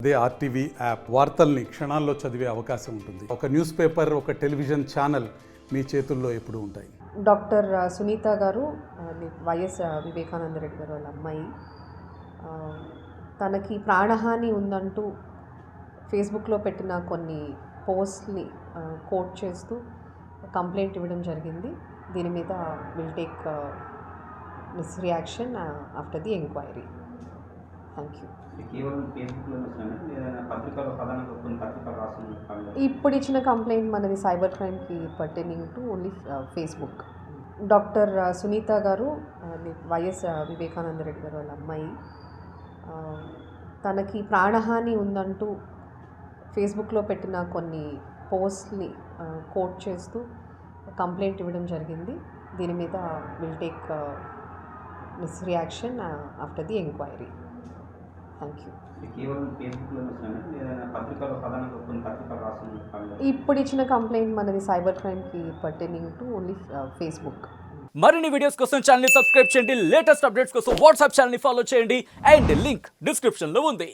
అదే RTV app వార్తల్ని క్షణాల్లో చదివే అవకాశం ఉంటుంది. ఒక న్యూస్ పేపర్, ఒక టెలివిజన్ ఛానల్ మీ చేతుల్లో ఎప్పుడూ ఉంటాయి. డాక్టర్ సునీత గారు, వైఎస్ వివేకానంద రెడ్డి గారు వాళ్ళ అమ్మాయి, తనకి ప్రాణహాని ఉందంటూ ఫేస్బుక్లో పెట్టిన కొన్ని పోస్ట్ని కోట్ చేస్తూ కంప్లైంట్ ఇవ్వడం జరిగింది. దీని మీద will take reaction after the enquiry. Thank you. ఇప్పుడు ఇచ్చిన కంప్లైంట్ మనది సైబర్ క్రైమ్కి pertaining to only Facebook. Doctor Sunitha గారు, వైఎస్ వివేకానంద రెడ్డి గారు వాళ్ళ అమ్మాయి, తనకి ప్రాణహాని ఉందంటూ ఫేస్బుక్లో పెట్టిన కొన్ని పోస్ట్ని కోట్ చేస్తూ కంప్లైంట్ ఇవ్వడం జరిగింది. దీని మీద will take reaction after the enquiry. Thank you. ఇప్పుడు ఇచ్చిన కంప్లైంట్ మనది సైబర్ క్రైమ్కి పర్టైనింగ్ టు ఓన్లీ ఫేస్బుక్. మరిన్ని వీడియోస్ కోసం ఛానల్ ని సబ్స్క్రైబ్ చేయండి. లేటెస్ట్ అప్డేట్స్ కోసం వాట్సాప్ ఛానల్ ని ఫాలో చేయండి. అండ్ లింక్ డిస్క్రిప్షన్ లో ఉంది.